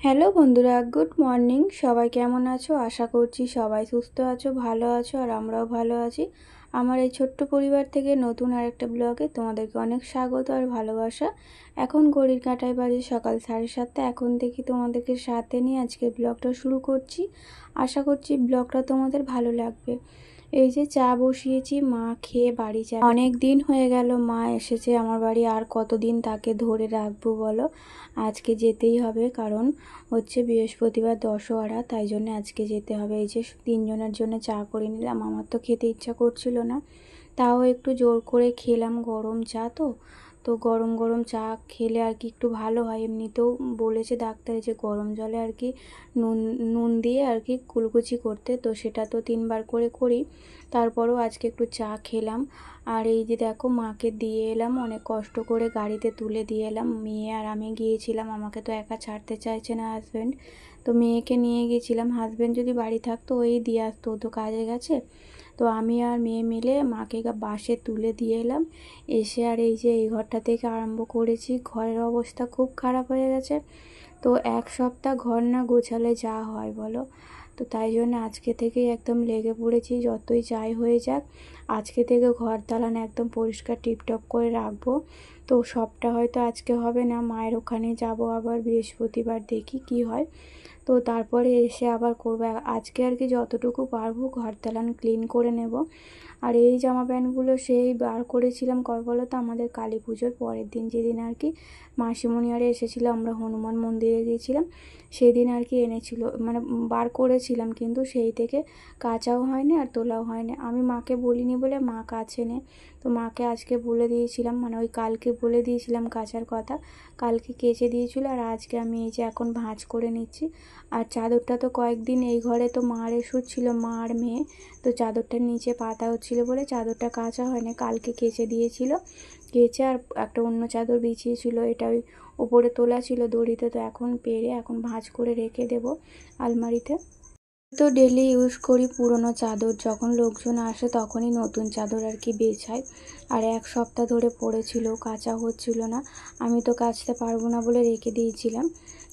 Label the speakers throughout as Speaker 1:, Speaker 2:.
Speaker 1: Hello বন্ধুরা, good morning. সবাই কেমন আছো? আশা করছি সবাই সুস্থ আছো, ভালো আছো, আর আমরাও ভালো আছি। আমার এই ছোট্ট পরিবার থেকে নতুন আরেকটা ব্লগে তোমাদেরকে অনেক স্বাগত আর ভালোবাসা। এখন ঘড়ির কাঁটায় বাজে সকাল 7:30। এখন থেকে তোমাদেরকে সাথে নিয়ে আজকে ব্লগটা শুরু করছি। আশা করছি ব্লগটা তোমাদের ভালো লাগবে। এই যে চা বসিয়েছি, মা খেয়ে বাড়ি যায়। অনেক দিন হয়ে গেল মা এসেছে আমার বাড়ি, আর কতদিন তাকে ধরে রাখবো বলো। আজকে যেতেই হবে, কারণ হচ্ছে বৃহস্পতিবার দশহরা, তাই জন্য আজকে যেতে হবে। এই যে 3 জনের জন্য চা করে নিলাম, আমার তো খেতে ইচ্ছা করছিল না, তাও একটু জোর করে খেলাম। গরম চা তো তো গরম গরম চা খেলে আর কি একটু ভালো হয়। এমনিতেও বলেছে ডাক্তারে যে গরম জলে আর কি নুন নুন দিয়ে আর কি কুলকুচি করতে, তো সেটা তো 3বার করে করি। তারপরেও আজকে একটু চা খেলাম। আর এই যে দেখো, মাকে দিয়ে এলাম, অনেক কষ্ট করে গাড়িতে তুলে দিয়ে এলাম। মেয়ে আর আমি গিয়েছিলাম, আমাকে তো একা ছাড়তে চাইছে না হাজব্যান্ড, তো মেয়েকে নিয়ে গিয়েছিলাম। হাজব্যান্ড যদি বাড়ি থাকতো ওই দিয়ে আসতো, তো কাজে গেছে। তো আমি আর মেয়ে মিলে মাকে বাসে তুলে দিয়ে এলাম। এসে আর এই যে এই ঘরটা থেকে আরম্ভ করেছি। ঘরের অবস্থা খুব খারাপ হয়ে গেছে। তো 1 সপ্তাহ ঘর না গোছালে যা হয় বলো। তো তাই জন্য আজকে থেকেই একদম লেগে পড়েছি, যতই যাই হয়ে যাক আজকে থেকে ঘর দালান একদম পরিষ্কার টিপটপ করে রাখবো। তো সবটা হয়তো আজকে হবে না, মায়ের ওখানে যাব আবার বৃহস্পতিবার, দেখি কি হয়। তো তারপরে এসে আবার করবো। আজকে আর কি যতটুকু পারবো ঘর দালান ক্লিন করে নেব। আর এই জামা প্যান্টগুলো সেই বার করেছিলাম কবে বলো তো, আমাদের কালী পুজোর পরের দিন, যেদিন আর কি মাসিমণি আরে এসেছিলো, আমরা হনুমান মন্দিরে গিয়েছিলাম, সেদিন আর কি এনেছিল, মানে বার করেছিলাম, কিন্তু সেই থেকে কাচাও হয়নি আর তোলাও হয়নি। আমি মাকে বলিনি বলে মা কাছে নে, তো মাকে আজকে বলে দিয়েছিলাম, মানে ওই কালকে বলে দিয়েছিলাম কাচার কথা, কালকে কেচে দিয়েছিল। আর আজকে আমি এই যে এখন ভাঁজ করে নিচ্ছি। আর চাদরটা তো কয়েকদিন এই ঘরে তো মার এসুর ছিল, মা আর মেয়ে, তো চাদরটার নিচে পাতা হচ্ছিল বলে চাদরটা কাচা হয়নি, কালকে কেচে দিয়েছিল। কেচে আর একটা অন্য চাদর বিছিয়েছিল, এটা ওই উপরে তোলা ছিল দড়িতে, তো এখন পেরে এখন ভাঁজ করে রেখে দেব আলমারিতে। তো ডেলি ইউজ করি পুরনো চাদর, যখন লোকজন আসে তখনই নতুন চাদর আর কি বেছাই। আর 1 সপ্তাহ ধরে পড়েছিল, কাচা হচ্ছিল না, আমি তো কাচতে পারবো না বলে রেখে দিয়েছিলাম।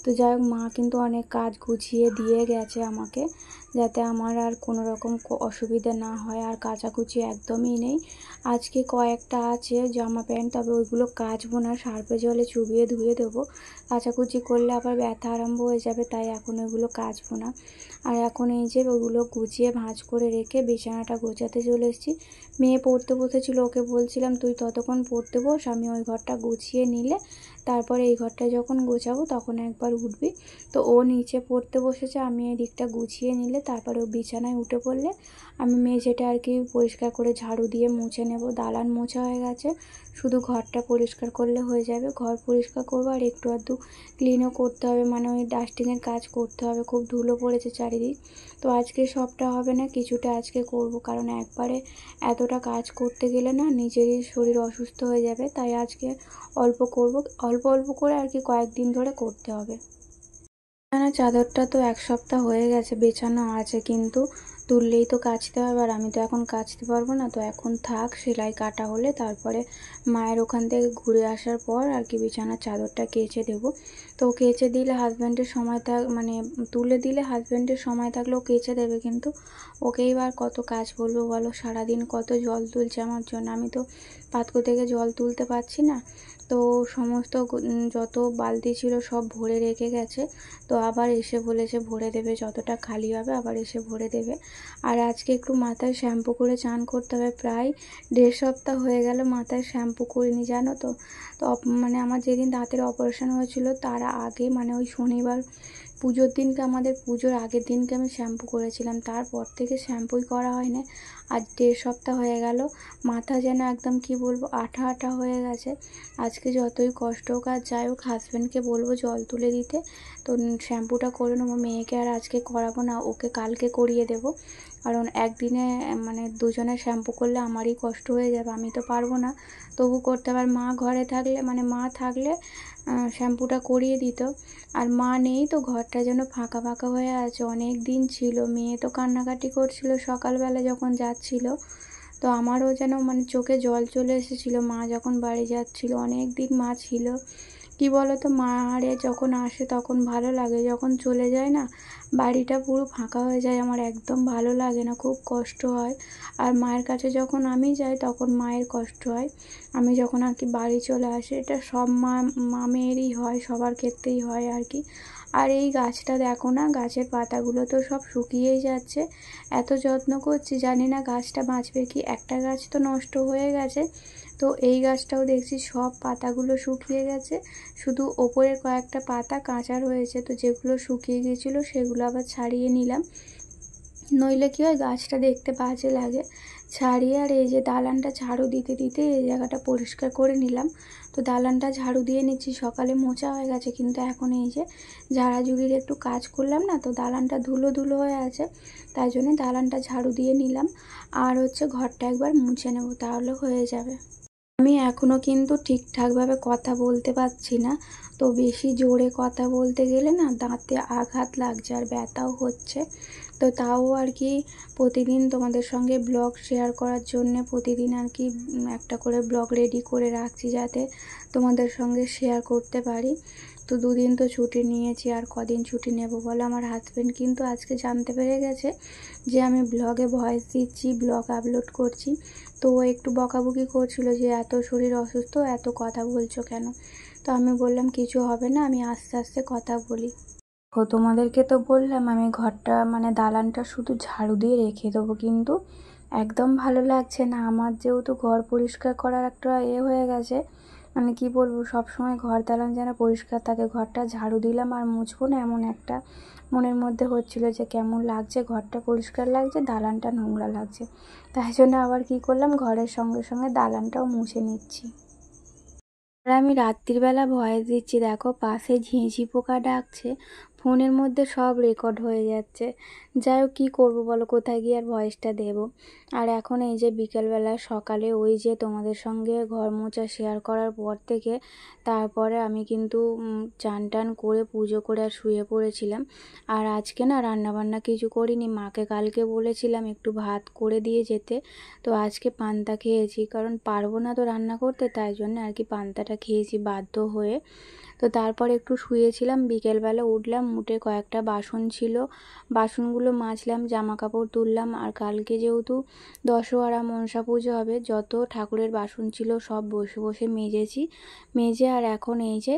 Speaker 1: তো যাই হোক, মা কিন্তু অনেক কাজ গুছিয়ে দিয়ে গেছে আমাকে, যাতে আমার আর কোনো রকম অসুবিধা না হয়। আর কাচাকুচি একদমই নেই। আজকে কয়েকটা আছে জামা প্যান্ট, তবে ওইগুলো কাচবো না, সার্ফে জলে চুবিয়ে ধুয়ে দেবো। কাচাকুচি করলে আবার ব্যথা আরম্ভ হয়ে যাবে, তাই এখন ওইগুলো কাচবো না। আর এখন এই যে ওগুলো গুছিয়ে ভাঁজ করে রেখে বিছানাটা গোছাতে চলে এসেছি। মেয়ে পড়তে বসেছিল, ওকে বলছিলাম তুই ততক্ষণ পড়তে বস, আমি ওই ঘরটা গুছিয়ে নিলে তারপরে এই ঘরটা যখন গোছাবো তখন একবার উঠবি। তো ও নিচে পড়তে বসেছে, আমি এই দিকটা গুছিয়ে নিলে তারপরে ও বিছানায় উঠে পড়লে আমি মেঝেটা আর কি পরিষ্কার করে ঝাড়ু দিয়ে মুছে নেব। দালান মোছা হয়ে গেছে, শুধু ঘরটা পরিষ্কার করলে হয়ে যাবে। ঘর পরিষ্কার করবো আর একটু আধটু ক্লিনও করতে হবে, মানে ওই ডাস্টিংয়ের কাজ করতে হবে, খুব ধুলো পড়েছে চারিদিক। তো আজকে সবটা হবে না, কিছুটা আজকে করব, কারণ একবারে এতটা কাজ করতে গেলে না নিজেরই শরীর অসুস্থ হয়ে যাবে, তাই আজকে অল্প করব, অল্প অল্প করে আর কি কয়েকদিন ধরে করতে হবে। বিছানা চাদরটা তো 1 সপ্তাহ হয়ে গেছে বেছানো আছে, কিন্তু তুললেই তো কাচতে হবে, আর আমি তো এখন কাচতে পারবো না। তো এখন থাক, সেলাই কাটা হলে তারপরে মায়ের ওখান থেকে ঘুরে আসার পর আর কি বিছানার চাদরটা কেচে দেবো। তো কেচে দিলে হাজব্যান্ডের সময় মানে তুলে দিলে হাজব্যান্ডের সময় থাকলেও কেচে দেবে, কিন্তু ওকেই এবার কত কাজ বলবো বলো, সারাদিন কত জল তুলছে আমার জন্য, আমি তো পাতকো থেকে জল তুলতে পারছি না। তো সমস্ত যত বালতি ছিল সব ভরে রেখে গেছে, তো আবার এসে বলেছে ভরে দেবে, যতটা খালি হবে আবার এসে ভরে দেবে। আর আজকে একটু মাথায় শ্যাম্পু করে চান করতে হবে, প্রায় 1.5 সপ্তাহ হয়ে গেল মাথায় শ্যাম্পু করিনি জানো তো। তো মানে আমার যেদিন দাঁতের অপারেশন হয়েছিল তার আগে, মানে ওই শনিবার পুজোর দিনকে, আমাদের পুজোর আগের দিনকে আমি শ্যাম্পু করেছিলাম, তারপর থেকে শ্যাম্পুই করা হয় না। আজ 1.5 সপ্তাহ হয়ে গেল, মাথা যেন একদম কি বলবো আঠা আঠা হয়ে গেছে। আজকে যতই কষ্ট হোক আর যাই হোক হাজব্যান্ডকে বলবো জল তুলে দিতে, তো শ্যাম্পুটা করে নেবো। মেয়েকে আর আজকে করাবো না, ওকে কালকে করিয়ে দেবো, কারণ একদিনে মানে দুজনে শ্যাম্পু করলে আমারই কষ্ট হয়ে যাবে, আমি তো পারবো না, তবু করতে। আবার মা ঘরে থাকলে, মানে মা থাকলে শ্যাম্পুটা করিয়ে দিত, আর মা নেই তো ঘরটা যেন ফাঁকা ফাঁকা হয়ে আছে। অনেক দিন ছিল, মেয়ে তো কান্নাকাটি করছিল সকালবেলা যখন যাচ্ছিল, তো আমারও যেন মানে চোখে জল চলে এসেছিলো মা যখন বাড়ি যাচ্ছিল। অনেক দিন মা ছিল, কি বলো তো, মারে যখন আসে তখন ভালো লাগে, যখন চলে যায় না বাড়িটা পুরো ফাঁকা হয়ে যায়, আমার একদম ভালো লাগে না, খুব কষ্ট হয়। আর মায়ের কাছে যখন আমি যাই তখন মায়ের কষ্ট হয়। আমি যখন আর কি বাড়ি চলে আসি, এটা সব মেয়েরই হয়, সবার ক্ষেত্রেই হয় আর কি। আর এই গাছটা দেখো না, গাছের পাতাগুলো তো সব শুকিয়েই যাচ্ছে। এত যত্ন করছি, জানি না গাছটা বাঁচবে কি। একটা গাছ তো নষ্ট হয়ে গেছে, তো এই গাছটাও দেখছি সব পাতাগুলো শুকিয়ে গেছে, শুধু ওপরের কয়েকটা পাতা কাঁচা রয়েছে। তো যেগুলো শুকিয়ে গিয়েছিলো সেগুলো আবার ছাড়িয়ে নিলাম, নইলে কি হয় গাছটা দেখতে বাজে লাগে। ছাড়িয়ে আর এই যে দালানটা ঝাড়ু দিতে দিতে এই জায়গাটা পরিষ্কার করে নিলাম। তো দালানটা ঝাড়ু দিয়ে নিচ্ছি, সকালে মোছা হয়ে গেছে, কিন্তু এখন এই যে ঝাড়াঝুড়ির একটু কাজ করলাম না, তো দালানটা ধুলো ধুলো হয়ে আছে, তাই জন্য দালানটা ঝাড়ু দিয়ে নিলাম। আর হচ্ছে ঘরটা একবার মুছে নেব, তাহলে হয়ে যাবে। আমি এখনও কিন্তু ঠিকঠাকভাবে কথা বলতে পারছি না, তো বেশি জোরে কথা বলতে গেলে না দাঁতে আঘাত লাগছে আর ব্যথাও হচ্ছে। তো তাও আর কি প্রতিদিন তোমাদের সঙ্গে ব্লগ শেয়ার করার জন্যে প্রতিদিন আর কি একটা করে ব্লগ রেডি করে রাখছি, যাতে তোমাদের সঙ্গে শেয়ার করতে পারি। তো দুদিন তো ছুটি নিয়েছি, আর কদিন ছুটি নেব বলো। আমার হাজব্যান্ড কিন্তু আজকে জানতে পেরে গেছে যে আমি ব্লগে ভয়েস দিচ্ছি, ব্লগ আপলোড করছি। তো ও একটু বকাবকি করছিল যে এত শরীর অসুস্থ, এত কথা বলছো কেন। তো আমি বললাম কিছু হবে না, আমি আস্তে আস্তে কথা বলি। ও তোমাদেরকে তো বললাম আমি ঘরটা মানে দালানটা শুধু ঝাড়ু দিয়ে রেখে দেবো, কিন্তু একদম ভালো লাগছে না আমার। যেহেতু ঘর পরিষ্কার করার একটা হয়ে গেছে, মানে কি বলবো, সবসময় ঘর দালান যেন পরিষ্কার থাকে। ঘরটা ঝাড়ু দিলাম আর মুছবো না, এমন একটা মনের মধ্যে হচ্ছিল যে কেমন লাগছে, ঘরটা পরিষ্কার লাগছে, দালানটা নোংরা লাগছে। তাই জন্য আবার কি করলাম, ঘরের সঙ্গে সঙ্গে দালানটাও মুছে নিচ্ছি। আর আমি রাত্রিবেলা ভয়েস দিচ্ছি, দেখো পাশে ঝিঁঝি পোকা ডাকছে, ফোনের মধ্যে সব রেকর্ড হয়ে যাচ্ছে। যাই হোক, কী করবো বলো, কোথায় গিয়ে আর ভয়েসটা দেবো। আর এখন এই যে বিকেলবেলা সকালে ওই যে তোমাদের সঙ্গে ঘর মোছা শেয়ার করার পর থেকে তারপরে আমি কিন্তু চান টান করে পুজো করে আর শুয়ে পড়েছিলাম। আর আজকে না রান্নাবান্না কিছু করিনি, মাকে কালকে বলেছিলাম একটু ভাত করে দিয়ে যেতে, তো আজকে পান্তা খেয়েছি, কারণ পারবো না তো রান্না করতে, তাই জন্য আর কি পান্তাটা খেয়েছি বাধ্য হয়ে। তো তারপর একটু শুয়েছিলাম, বিকেলবেলা উঠলাম, উঠে কয়েকটা বাসন ছিল, বাসনগুলো মাজলাম, জামা কাপড় তুললাম। আর কালকে যেহেতু দশহরা মনসা পুজো হবে, যত ঠাকুরের বাসন ছিল সব বসে বসে মেজেছি। মেজে আর এখন এই যে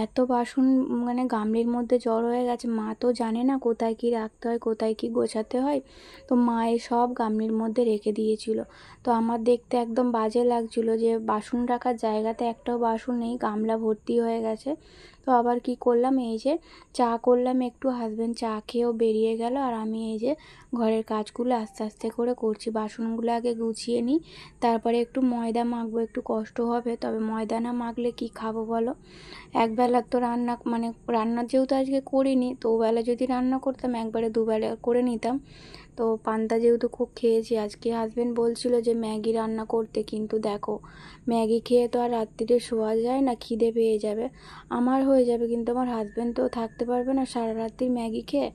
Speaker 1: এত বাসন মানে গামলির মধ্যে জড়ো হয়ে গেছে, মা তো জানে না কোথায় কি রাখতে হয়, কোথায় কি গোছাতে হয়, তো মা সব গামলির মধ্যে রেখে দিয়েছিল। তো আমার দেখতে একদম বাজে লাগছিল যে বাসন রাখার জায়গাতে একটাও বাসন নেই, গামলা ভর্তি হয়ে গেছে। তো আবার কি করলাম, এই যে চা করলাম একটু, হাজব্যান্ড চা খেয়েও বেরিয়ে গেল, আর আমি এই যে ঘরের কাজগুলো আস্তে আস্তে করে করছি। বাসনগুলো আগে গুছিয়ে নিই, তারপরে একটু ময়দা মাখবো, একটু কষ্ট হবে, তবে ময়দা না মাখলে কি খাবো বলো। একবেলা তো রান্না মানে রান্না যেহেতু আজকে করিনি, তো ওবেলা যদি রান্না করতাম একবারে দুবেলা করে নিতাম। তো পান্তা যেহেতু খুব খেয়েছি আজকে, হাজব্যান্ড বলছিল যে ম্যাগি রান্না করতে, কিন্তু দেখো ম্যাগি খেয়ে তো আর রাত্রিরে শোয়া যায় না, খিদে পেয়ে যাবে, আমার হয়ে যাবে, কিন্তু আমার হাজব্যান্ড তো থাকতে পারবে না সারা রাত্রি ম্যাগি খেয়ে।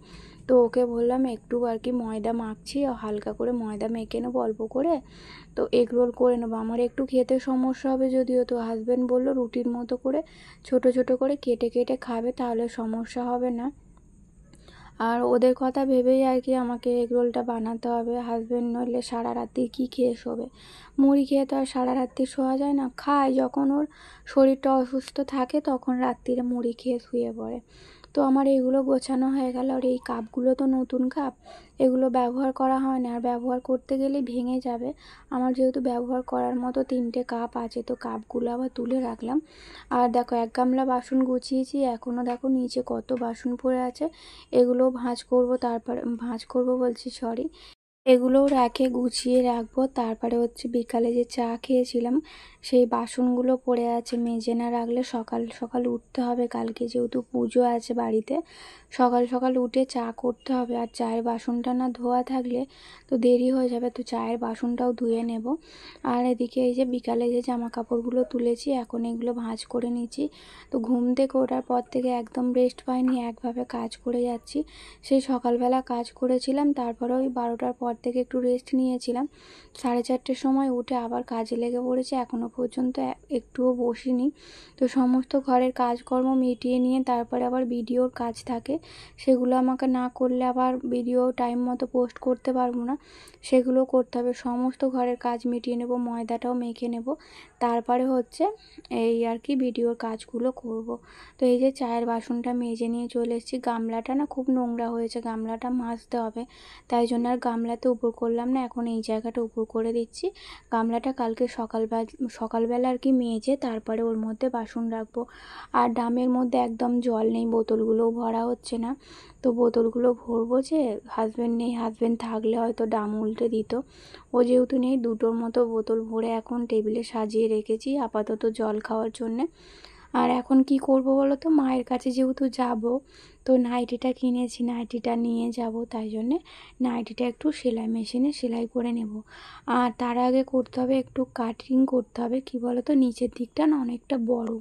Speaker 1: তো ওকে বললাম একটু আর কি ময়দা মাখছি, হালকা করে ময়দা মেখে নেবো অল্প করে, তো এগ রোল করে নেবো। আমার একটু খেতে সমস্যা হবে যদিও, তো হাজব্যান্ড বললো রুটির মতো করে ছোট ছোট করে কেটে কেটে খাবে, তাহলে সমস্যা হবে না। আর ওদের কথা ভেবেই আর কি আমাকে এগরোলটা বানাতে হবে। হাজব্যান্ড নইলে সারা রাত্রি কী খেয়ে শোবে, মুড়ি খেয়ে তো আর সারা রাত্রি শোয়া যায় না। খায় যখন ওর শরীরটা অসুস্থ থাকে, তখন রাত্রিরে মুড়ি খেয়ে শুয়ে পড়ে। তো আমার এইগুলো গোছানো হয়ে গেল। আর এই কাপগুলো তো নতুন কাপ, এগুলো ব্যবহার করা হয় না, আর ব্যবহার করতে গেলে ভেঙে যাবে। আমার যেহেতু ব্যবহার করার মতো 3টে কাপ আছে, তো কাপগুলো আবার তুলে রাখলাম। আর দেখো এক গামলা বাসন গুছিয়েছি, এখনও দেখো নিচে কত বাসন পড়ে আছে, এগুলো ভাঁজ করব, তারপরে ভাঁজ করব বলছি সরি, এগুলোও রেখে গুছিয়ে রাখবো। তারপরে হচ্ছে বিকালে যে চা খেয়েছিলাম সেই বাসনগুলো পড়ে আছে, মেজে না রাখলে সকাল সকাল উঠতে হবে, কালকে যেহেতু পুজো আছে বাড়িতে, সকাল সকাল উঠে চা করতে হবে। আর চায়ের বাসনটা না ধোয়া থাকলে তো দেরি হয়ে যাবে, তো চায়ের বাসনটাও ধুয়ে নেব। আর এদিকে এই যে বিকালে যে জামা কাপড়গুলো তুলেছি, এখন এগুলো ভাঁজ করে নিচ্ছি। তো ঘুম থেকে ওঠার পর থেকে একদম রেস্ট পাইনি, একভাবে কাজ করে যাচ্ছি। সেই সকালবেলা কাজ করেছিলাম, তারপরে ওই 12টার পরে পর থেকে একটু রেস্ট নিয়েছিলাম। 4:30টার সময় উঠে আবার কাজে লেগে পড়েছি, এখনও পর্যন্ত একটুও বসিনি। তো সমস্ত ঘরের কাজকর্ম মিটিয়ে নিয়ে তারপরে আবার ভিডিওর কাজ থাকে, সেগুলো আমাকে না করলে আবার ভিডিও টাইম মতো পোস্ট করতে পারবো না, সেগুলো করতে হবে। সমস্ত ঘরের কাজ মিটিয়ে নেব, ময়দাটাও মেখে নেব, তারপরে হচ্ছে এই আর কি ভিডিওর কাজগুলো করব। তো এই যে চায়ের বাসনটা মেজে নিয়ে চলে এসেছি। গামলাটা না খুব নোংরা হয়েছে, গামলাটা মাজতে হবে, তাই জন্য আর গামলাতে উপর করলাম না, এখন এই জায়গাটা উপর করে দিচ্ছি। গামলাটা কালকে সকালবেলা আর কি মেজে তারপরে ওর মধ্যে বাসন রাখবো। আর ড্রামের মধ্যে একদম জল নেই, বোতলগুলোও ভরা হচ্ছে না। তো বোতলগুলো ভরবো, যে হাজব্যান্ড নেই, হাজব্যান্ড থাকলে হয়তো ড্রাম উল্টে দিত। ও যেহেতু নেই, দুটোর মতো বোতল ভরে এখন টেবিলে সাজিয়ে রেখেছি আপাতত জল খাওয়ার জন্যে। আর এখন কি করব বলো তো, মায়ের কাছে যেহেতু যাব, তো নাইটিটা কিনেছি, নাইটিটা নিয়ে যাব, তাই জন্যে নাইটিটা একটু সেলাই মেশিনে সেলাই করে নেব। আর তার আগে করতে হবে একটু কাটিং করতে হবে, কি বলো তো, নিচের দিকটা না অনেকটা বড়,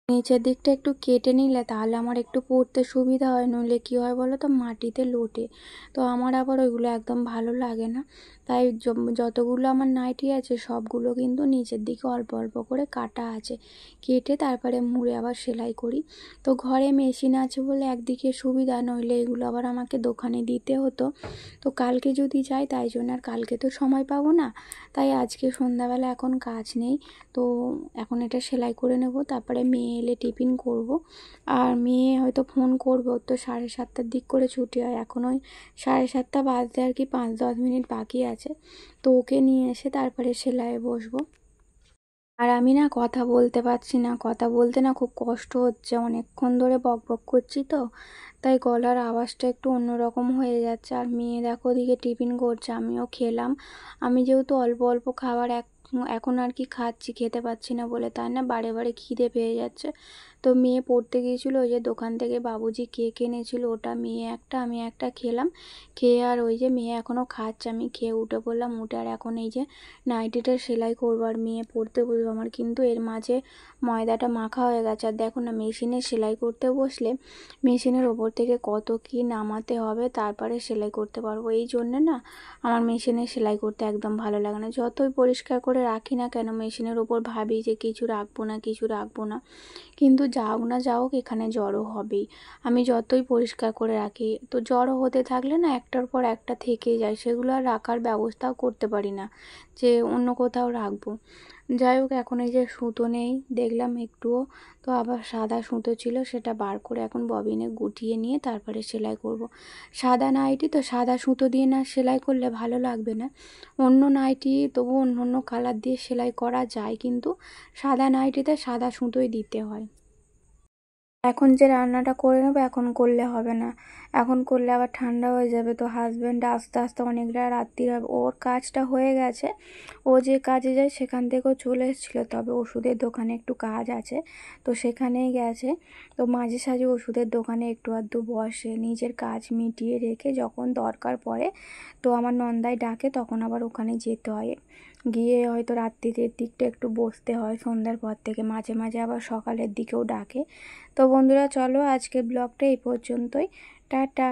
Speaker 1: নিচের দিকটা একটু কেটে নিলে তাহলে আমার একটু পরতে সুবিধা হয়, নইলে কী হয় বলো তো, মাটিতে লোটে। তো আমার আবার ওইগুলো একদম ভালো লাগে না, তাই যতগুলো আমার নাইটি আছে সবগুলো কিন্তু নিচের দিকে অল্প অল্প করে কাটা আছে, কেটে তারপরে মুড়ে আবার সেলাই করি। তো ঘরে মেশিন আছে বলে একদিকে সুবিধা, নইলে এগুলো আবার আমাকে দোকানে দিতে হতো। তো কালকে যদি যাই, তাই জন্য আর কালকে তো সময় পাবো না, তাই আজকে সন্ধ্যাবেলা এখন কাজ নেই, তো এখন এটা সেলাই করে নেব, তারপরে মেয়ে এলে টিফিন করব। আর মেয়ে হয়তো ফোন করবে, ওর তো 7:30টার দিক করে ছুটি হয়, এখন ওই 7:30 বাজতে আর কি 5-10 মিনিট বাকি আছে। তো ওকে নিয়ে এসে তারপরে সেলাইয়ে বসবো। আর আমি না কথা বলতে পারছি না, কথা বলতে না খুব কষ্ট হচ্ছে, অনেকক্ষণ ধরে বক বক করছি তো, তাই গলার আওয়াজটা একটু অন্যরকম হয়ে যাচ্ছে। আর মেয়ে দেখো ওদিকে টিফিন করছে, আমিও খেলাম। আমি যেহেতু অল্প অল্প খাবার এখন আর কি খাচ্ছি, খেতে পাচ্ছি না বলে, তাই না বারে বারে খিদে পেয়ে যাচ্ছে। তো মেয়ে পড়তে গিয়েছিলো, ওই যে দোকান থেকে বাবুজি কেক এনেছিল, ওটা মেয়ে একটা আমি একটা খেলাম, খেয়ে আর ওই যে মেয়ে এখনও খাচ্ছে, আমি খেয়ে উঠে পড়লাম, উঠে আর এখন এই যে নাইটিটা সেলাই করবো আর মেয়ে পড়তে বসবো। আমার কিন্তু এর মাঝে ময়দাটা মাখা হয়ে গেছে। আর দেখো না, মেশিনে সেলাই করতে বসলে মেশিনের ওপর থেকে কত কি নামাতে হবে, তারপরে সেলাই করতে পারবো। এই জন্যে না আমার মেশিনে সেলাই করতে একদম ভালো লাগে না, যতই পরিষ্কার করে রাখি না কেন মেশিনের ওপর ভাবি যে কিছু রাখবো না, কিছু রাখবো না, কিন্তু যাওক না যাওক এখানে জড়ো হবেই। আমি যতই পরিষ্কার করে রাখি, তো জড়ো হতে থাকলে না একটার পর একটা থেকেই যায়, সেগুলো আর রাখার ব্যবস্থাও করতে পারি না যে অন্য কোথাও রাখবো। যাই হোক, এখন এই যে সুতো নেই দেখলাম একটুও, তো আবার সাদা সুতো ছিল, সেটা বার করে এখন ববিনে গুটিয়ে নিয়ে তারপরে সেলাই করব। সাদা নাইটি তো সাদা সুতো দিয়ে না সেলাই করলে ভালো লাগবে না, অন্য নাইটি তবু অন্য অন্য কালার দিয়ে সেলাই করা যায়, কিন্তু সাদা নাইটিতে সাদা সুতোই দিতে হয়। এখন যে রান্নাটা করে নেবো, এখন করলে হবে না, এখন করলে আবার ঠান্ডা হয়ে যাবে। তো হাজব্যান্ড আস্তে আস্তে অনেকটা রাত্রি হবে, ওর কাজটা হয়ে গেছে, ও যে কাজে যায় সেখান থেকেও চলে এসেছিলো, তবে ওষুধের দোকানে একটু কাজ আছে, তো সেখানেই গেছে। তো মাঝে সাঝে ওষুধের দোকানে একটু আধটু বসে, নিজের কাজ মিটিয়ে রেখে যখন দরকার পড়ে, তো আমার নন্দাই ডাকে, তখন আবার ওখানে যেতে হয়, গিয়ে হয়তো রাত্রির দিকটা একটু বসতে হয় সন্ধ্যার পর থেকে, মাঝে মাঝে আবার সকালের দিকেও ডাকে। তো বন্ধুরা চলো, আজকে ব্লগটা এই পর্যন্তই, টাটা।